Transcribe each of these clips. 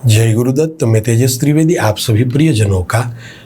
जय गुरुदत्त। मैं तेजस त्रिवेदी आप सभी प्रियजनों का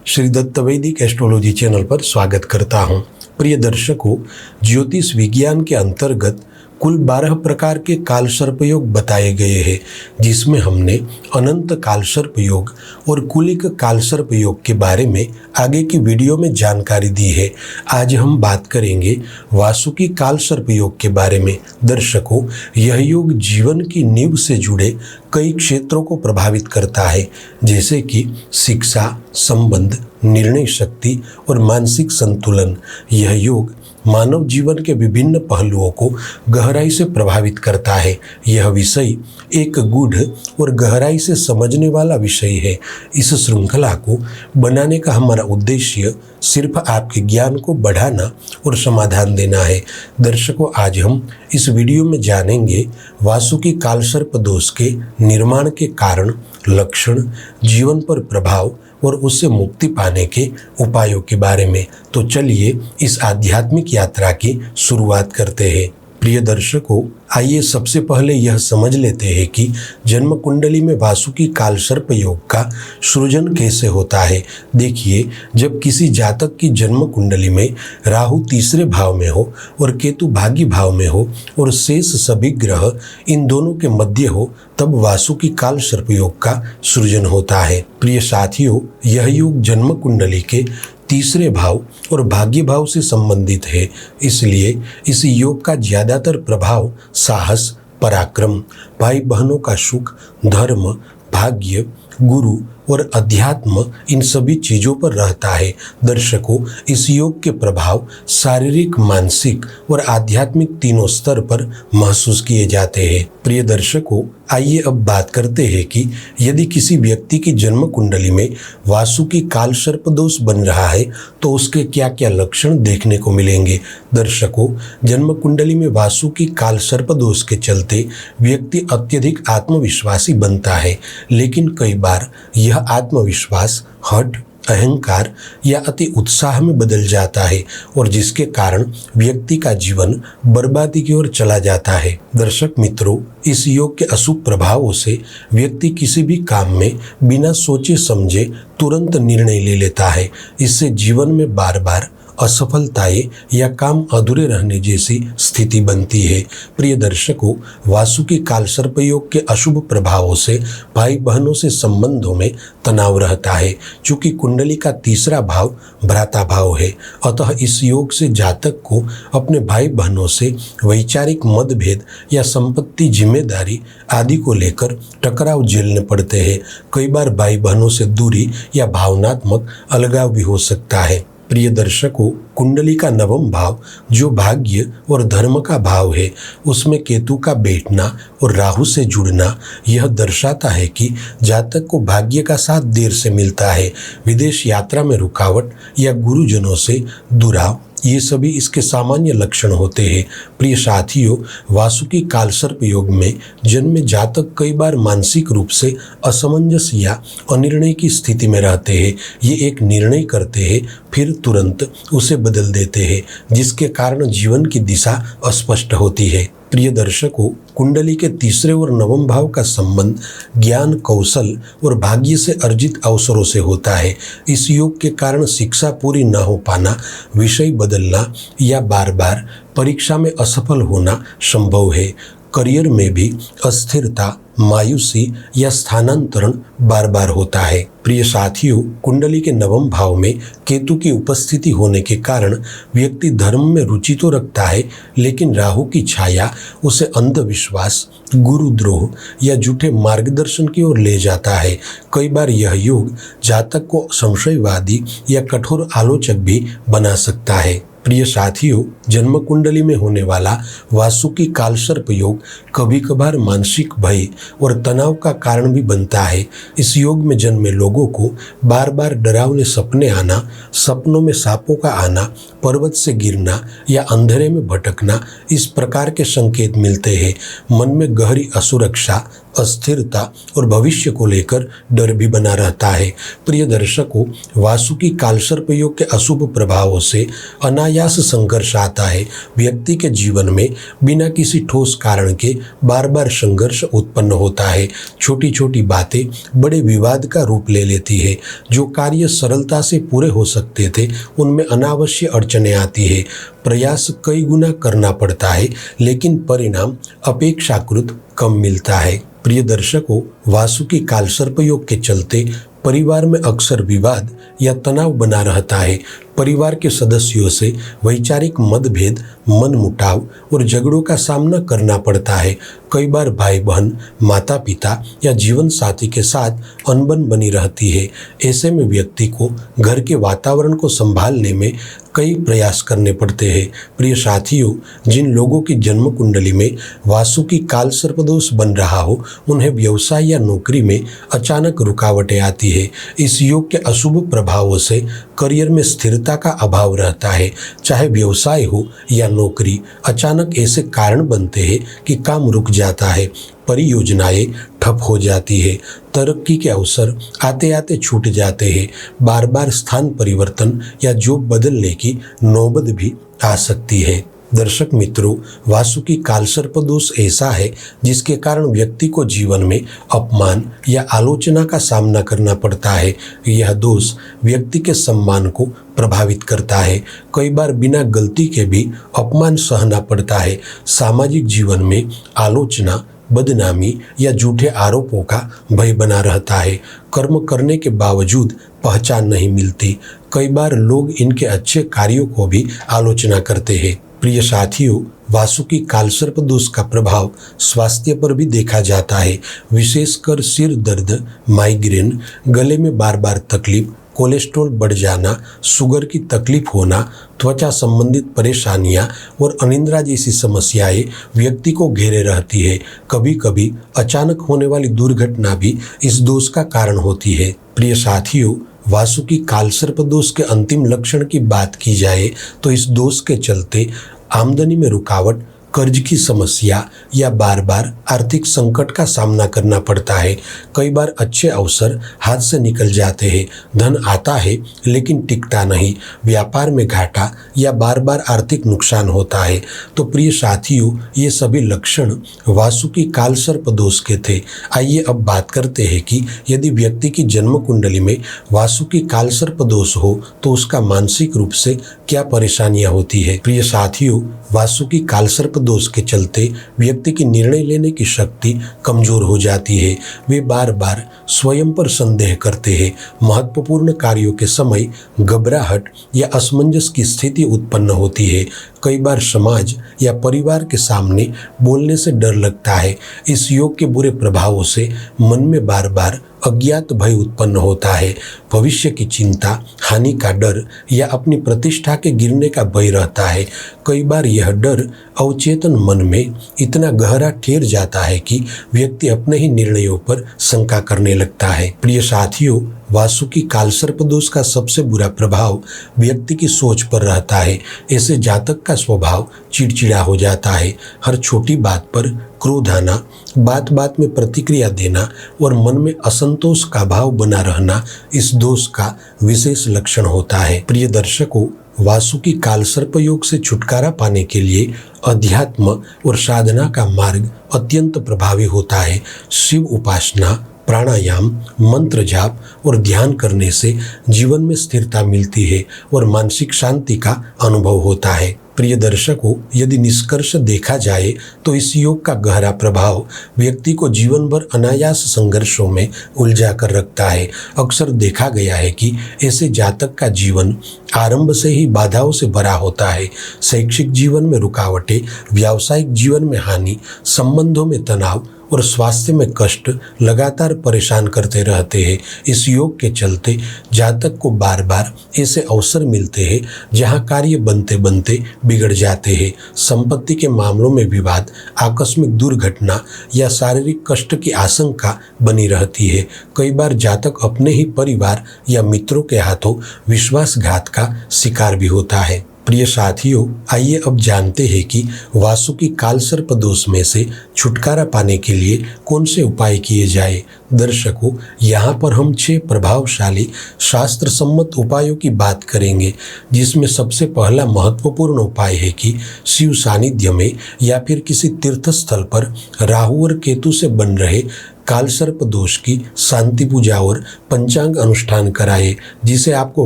श्री दत्त वैदिक एस्ट्रोलॉजी चैनल पर स्वागत करता हूं। प्रिय दर्शकों, ज्योतिष विज्ञान के अंतर्गत कुल 12 प्रकार के काल सर्प योग बताए गए हैं, जिसमें हमने अनंत काल सर्प योग और कुलिक काल सर्प योग के बारे में आगे की वीडियो में जानकारी दी है। आज हम बात करेंगे वासुकी काल सर्प योग के बारे में। दर्शकों, यह योग जीवन की नींव से जुड़े कई क्षेत्रों को प्रभावित करता है, जैसे कि शिक्षा, संबंध, निर्णय शक्ति और मानसिक संतुलन। यह योग मानव जीवन के विभिन्न पहलुओं को गहराई से प्रभावित करता है। यह विषय एक गूढ़ और गहराई से समझने वाला विषय है। इस श्रृंखला को बनाने का हमारा उद्देश्य सिर्फ आपके ज्ञान को बढ़ाना और समाधान देना है। दर्शकों, आज हम इस वीडियो में जानेंगे वासुकी काल सर्प दोष के निर्माण के कारण, लक्षण, जीवन पर प्रभाव और उससे मुक्ति पाने के उपायों के बारे में। तो चलिए इस आध्यात्मिक यात्रा की शुरुआत करते हैं। प्रिय दर्शकों, आइए सबसे पहले यह समझ लेते हैं कि जन्म कुंडली में वासुकी काल सर्प योग का सृजन कैसे होता है। देखिए, जब किसी जातक की जन्म कुंडली में राहु तीसरे भाव में हो और केतु भाग्य भाव में हो और शेष सभी ग्रह इन दोनों के मध्य हो, तब वासुकी काल सर्प योग का सृजन होता है। प्रिय साथियों, यह योग जन्म कुंडली के तीसरे भाव और भाग्य भाव से संबंधित है। इसलिए इस योग का ज्यादातर प्रभाव साहस, पराक्रम, भाई बहनों का सुख, धर्म, भाग्य, गुरु और अध्यात्म, इन सभी चीज़ों पर रहता है। दर्शकों, इस योग के प्रभाव शारीरिक, मानसिक और आध्यात्मिक तीनों स्तर पर महसूस किए जाते हैं। प्रिय दर्शकों, आइए अब बात करते हैं कि यदि किसी व्यक्ति की जन्म कुंडली में वासुकी काल सर्प दोष बन रहा है तो उसके क्या क्या लक्षण देखने को मिलेंगे। दर्शकों, जन्म कुंडली में वासुकी काल सर्प दोष के चलते व्यक्ति अत्यधिक आत्मविश्वासी बनता है, लेकिन कई बार यह आत्मविश्वास हठ, अहंकार या अति उत्साह में बदल जाता है और जिसके कारण व्यक्ति का जीवन बर्बादी की ओर चला जाता है। दर्शक मित्रों, इस योग के अशुभ प्रभावों से व्यक्ति किसी भी काम में बिना सोचे समझे तुरंत निर्णय ले लेता है। इससे जीवन में बार बार असफलताएं या काम अधूरे रहने जैसी स्थिति बनती है। प्रिय दर्शकों, वासुकी काल सर्प योग के अशुभ प्रभावों से भाई बहनों से संबंधों में तनाव रहता है। चूंकि कुंडली का तीसरा भाव भ्राता भाव है, अतः इस योग से जातक को अपने भाई बहनों से वैचारिक मतभेद या संपत्ति, जिम्मेदारी आदि को लेकर टकराव झेलने पड़ते हैं। कई बार भाई बहनों से दूरी या भावनात्मक अलगाव भी हो सकता है। प्रिय दर्शकों, कुंडली का नवम भाव जो भाग्य और धर्म का भाव है, उसमें केतु का बैठना और राहु से जुड़ना यह दर्शाता है कि जातक को भाग्य का साथ देर से मिलता है। विदेश यात्रा में रुकावट या गुरुजनों से दुराव, ये सभी इसके सामान्य लक्षण होते हैं। प्रिय साथियों, वासुकी काल सर्प योग में जन्मे जातक कई बार मानसिक रूप से असमंजस या अनिर्णय की स्थिति में रहते हैं। ये एक निर्णय करते हैं, फिर तुरंत उसे बदल देते हैं, जिसके कारण जीवन की दिशा अस्पष्ट होती है। प्रिय दर्शकों, कुंडली के तीसरे और नवम भाव का संबंध ज्ञान, कौशल और भाग्य से अर्जित अवसरों से होता है। इस योग के कारण शिक्षा पूरी न हो पाना, विषय बदलना या बार बार परीक्षा में असफल होना संभव है। करियर में भी अस्थिरता, मायूसी या स्थानांतरण बार बार होता है। प्रिय साथियों, कुंडली के नवम भाव में केतु की उपस्थिति होने के कारण व्यक्ति धर्म में रुचि तो रखता है, लेकिन राहु की छाया उसे अंधविश्वास, गुरुद्रोह या झूठे मार्गदर्शन की ओर ले जाता है। कई बार यह योग जातक को संशयवादी या कठोर आलोचक भी बना सकता है। प्रिय साथियों, जन्म कुंडली में होने वाला वासुकी काल सर्प योग कभी कभार मानसिक भय और तनाव का कारण भी बनता है। इस योग में जन्मे लोगों को बार बार डरावने सपने आना, सपनों में सांपों का आना, पर्वत से गिरना या अंधेरे में भटकना, इस प्रकार के संकेत मिलते हैं। मन में गहरी असुरक्षा, अस्थिरता और भविष्य को लेकर डर भी बना रहता है। प्रिय दर्शकों, वासुकी कालसर्प योग के अशुभ प्रभावों से अनायास संघर्ष आता है। व्यक्ति के जीवन में बिना किसी ठोस कारण के बार बार संघर्ष उत्पन्न होता है। छोटी छोटी बातें बड़े विवाद का रूप ले लेती है। जो कार्य सरलता से पूरे हो सकते थे उनमें अनावश्यक अड़चनें आती है। प्रयास कई गुना करना पड़ता है लेकिन परिणाम अपेक्षाकृत कम मिलता है। प्रिय दर्शकों, वासुकी कालसर्प योग के चलते परिवार में अक्सर विवाद या तनाव बना रहता है। परिवार के सदस्यों से वैचारिक मतभेद, मनमुटाव और झगड़ों का सामना करना पड़ता है। कई बार भाई बहन, माता पिता या जीवन साथी के साथ अनबन बनी रहती है। ऐसे में व्यक्ति को घर के वातावरण को संभालने में कई प्रयास करने पड़ते हैं। प्रिय साथियों, जिन लोगों की जन्म कुंडली में वासुकी कालसर्प दोष बन रहा हो उन्हें व्यवसाय या नौकरी में अचानक रुकावटें आती है। इस योग के अशुभ प्रभावों से करियर में स्थिरता का अभाव रहता है। चाहे व्यवसाय हो या नौकरी, अचानक ऐसे कारण बनते हैं कि काम रुक जाता है, परियोजनाएं ठप हो जाती है, तरक्की के अवसर आते आते छूट जाते हैं। बार बार स्थान परिवर्तन या जॉब बदलने की नौबत भी आ सकती है। दर्शक मित्रों, वासुकी कालसर्प दोष ऐसा है जिसके कारण व्यक्ति को जीवन में अपमान या आलोचना का सामना करना पड़ता है। यह दोष व्यक्ति के सम्मान को प्रभावित करता है। कई बार बिना गलती के भी अपमान सहना पड़ता है। सामाजिक जीवन में आलोचना, बदनामी या झूठे आरोपों का भय बना रहता है। कर्म करने के बावजूद पहचान नहीं मिलती। कई बार लोग इनके अच्छे कार्यों को भी आलोचना करते हैं। प्रिय साथियों, वासुकी कालसर्प दोष का प्रभाव स्वास्थ्य पर भी देखा जाता है। विशेषकर सिर दर्द, माइग्रेन, गले में बार बार तकलीफ, कोलेस्ट्रॉल बढ़ जाना, शुगर की तकलीफ होना, त्वचा संबंधित परेशानियां और अनिद्रा जैसी समस्याएं व्यक्ति को घेरे रहती है। कभी कभी अचानक होने वाली दुर्घटना भी इस दोष का कारण होती है। प्रिय साथियों, वासुकी कालसर्प दोष के अंतिम लक्षण की बात की जाए तो इस दोष के चलते आमदनी में रुकावट, कर्ज की समस्या या बार बार आर्थिक संकट का सामना करना पड़ता है। कई बार अच्छे अवसर हाथ से निकल जाते हैं, धन आता है लेकिन टिकता नहीं, व्यापार में घाटा या बार बार आर्थिक नुकसान होता है। तो प्रिय साथियों, ये सभी लक्षण वासुकी कालसर्प दोष के थे। आइए अब बात करते हैं कि यदि व्यक्ति की जन्म कुंडली में वासुकी कालसर्प दोष हो तो उसका मानसिक रूप से क्या परेशानियां होती है। प्रिय साथियों, वासुकी कालसर्प दोष के चलते व्यक्ति की निर्णय लेने की शक्ति कमजोर हो जाती है। वे बार बार स्वयं पर संदेह करते हैं। महत्वपूर्ण कार्यों के समय घबराहट या असमंजस की स्थिति उत्पन्न होती है। कई बार समाज या परिवार के सामने बोलने से डर लगता है। इस योग के बुरे प्रभावों से मन में बार बार अज्ञात भय उत्पन्न होता है। भविष्य की चिंता, हानि का डर या अपनी प्रतिष्ठा के गिरने का भय रहता है। कई बार यह डर अवचेतन मन में इतना गहरा ठहर जाता है कि व्यक्ति अपने ही निर्णयों पर शंका करने लगता है। प्रिय साथियों, वासुकी कालसर्प दोष का सबसे बुरा प्रभाव व्यक्ति की सोच पर रहता है। ऐसे जातक का स्वभाव चिड़चिड़ा हो जाता है। हर छोटी बात पर क्रोध आना, बात बात में प्रतिक्रिया देना और मन में असंतोष का भाव बना रहना इस दोष का विशेष लक्षण होता है। प्रिय दर्शकों, वासुकी कालसर्प योग से छुटकारा पाने के लिए अध्यात्म और साधना का मार्ग अत्यंत प्रभावी होता है। शिव उपासना, प्राणायाम, मंत्र जाप और ध्यान करने से जीवन में स्थिरता मिलती है और मानसिक शांति का अनुभव होता है। प्रिय दर्शकों, यदि निष्कर्ष देखा जाए तो इस योग का गहरा प्रभाव व्यक्ति को जीवन भर अनायास संघर्षों में उलझा कर रखता है। अक्सर देखा गया है कि ऐसे जातक का जीवन आरंभ से ही बाधाओं से भरा होता है। शैक्षिक जीवन में रुकावटें, व्यावसायिक जीवन में हानि, संबंधों में तनाव और स्वास्थ्य में कष्ट लगातार परेशान करते रहते हैं। इस योग के चलते जातक को बार बार ऐसे अवसर मिलते हैं जहां कार्य बनते बनते बिगड़ जाते हैं। संपत्ति के मामलों में विवाद, आकस्मिक दुर्घटना या शारीरिक कष्ट की आशंका बनी रहती है। कई बार जातक अपने ही परिवार या मित्रों के हाथों विश्वासघात का शिकार भी होता है। प्रिय साथियों, आइए अब जानते हैं कि वासुकी कालसर्प दोष में से छुटकारा पाने के लिए कौन से उपाय किए जाए। दर्शकों, यहाँ पर हम 6 प्रभावशाली शास्त्र सम्मत उपायों की बात करेंगे, जिसमें सबसे पहला महत्वपूर्ण उपाय है कि शिव सानिध्य में या फिर किसी तीर्थ स्थल पर राहु और केतु से बन रहे कालसर्प दोष की शांति पूजा और पंचांग अनुष्ठान कराए, जिसे आपको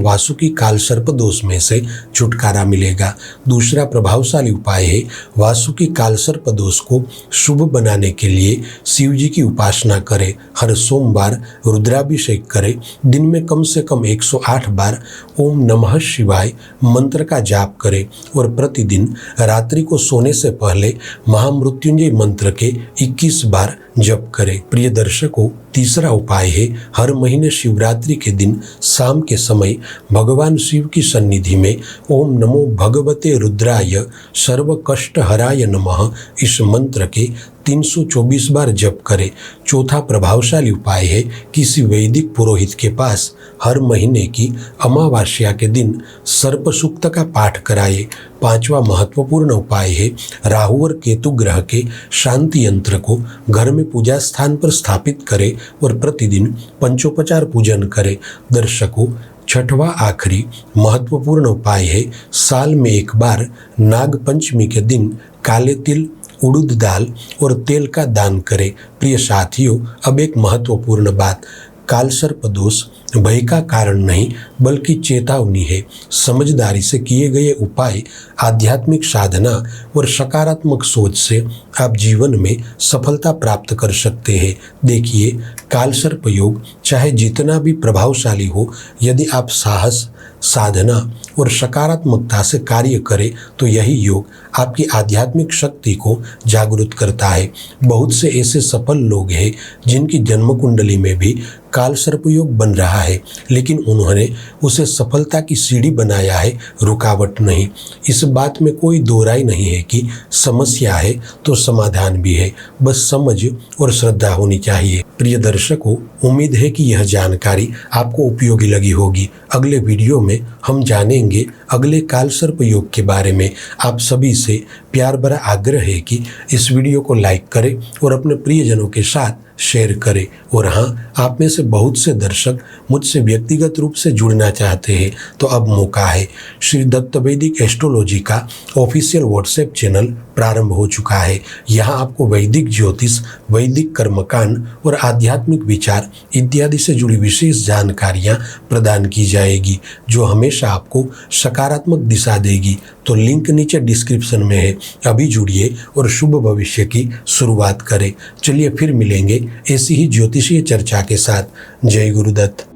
वासुकी कालसर्प दोष में से छुटकारा मिलेगा। दूसरा प्रभावशाली उपाय है वासुकी कालसर्प दोष को शुभ बनाने के लिए शिव जी की उपासना करें। हर सोमवार रुद्राभिषेक करें। दिन में कम से कम 108 बार ओम नमः शिवाय मंत्र का जाप करें और प्रतिदिन रात्रि को सोने से पहले महामृत्युंजय मंत्र के 21 बार जप करें। प्रिय दर्शकों, तीसरा उपाय है हर महीने शिवरात्रि के दिन शाम के समय भगवान शिव की सन्निधि में ओम नमो भगवते रुद्राय सर्व कष्ट हराय नमः इस मंत्र के 324 बार जप करें। चौथा प्रभावशाली उपाय है किसी वैदिक पुरोहित के पास हर महीने की अमावस्या के दिन सर्प सूक्त का पाठ कराए। पांचवा महत्वपूर्ण उपाय है राहु और केतु ग्रह के शांति यंत्र को घर में पूजा स्थान पर स्थापित करें और प्रतिदिन पंचोपचार पूजन करें। दर्शकों, छठवां आखिरी महत्वपूर्ण उपाय है साल में एक बार नाग पंचमी के दिन काले तिल, उड़द दाल और तेल का दान करें। प्रिय साथियों, अब एक महत्वपूर्ण बात, कालसर्प दोष भय का कारण नहीं बल्कि चेतावनी है। समझदारी से किए गए उपाय, आध्यात्मिक साधना और सकारात्मक सोच से आप जीवन में सफलता प्राप्त कर सकते हैं। देखिए, कालसर्प योग चाहे जितना भी प्रभावशाली हो, यदि आप साहस, साधना और सकारात्मकता से कार्य करें तो यही योग आपकी आध्यात्मिक शक्ति को जागृत करता है। बहुत से ऐसे सफल लोग हैं जिनकी जन्म कुंडली में भी कालसर्प योग बन रहा है, लेकिन उन्होंने उसे सफलता की सीढ़ी बनाया है, रुकावट नहीं। इस बात में कोई दो राय नहीं है कि समस्या है तो समाधान भी है, बस समझ और श्रद्धा होनी चाहिए। प्रिय दर्शकों, उम्मीद है कि यह जानकारी आपको उपयोगी लगी होगी। अगले वीडियो में हम जानेंगे अगले कालसर्प योग के बारे में। आप सभी से प्यार भरा आग्रह है कि इस वीडियो को लाइक करें और अपने प्रियजनों के साथ शेयर करें। और हाँ, आप में से बहुत से दर्शक मुझसे व्यक्तिगत रूप से जुड़ना चाहते हैं तो अब मौका है। श्री दत्त वैदिक एस्ट्रोलॉजी का ऑफिशियल व्हाट्सएप चैनल प्रारंभ हो चुका है। यहाँ आपको वैदिक ज्योतिष, वैदिक कर्मकांड और आध्यात्मिक विचार इत्यादि से जुड़ी विशेष जानकारियाँ प्रदान की जाएगी, जो हमेशा आपको सकारात्मक दिशा देगी। तो लिंक नीचे डिस्क्रिप्शन में है, अभी जुड़िए और शुभ भविष्य की शुरुआत करें। चलिए फिर मिलेंगे ऐसी ही ज्योतिषीय चर्चा के साथ। जय गुरुदत्त।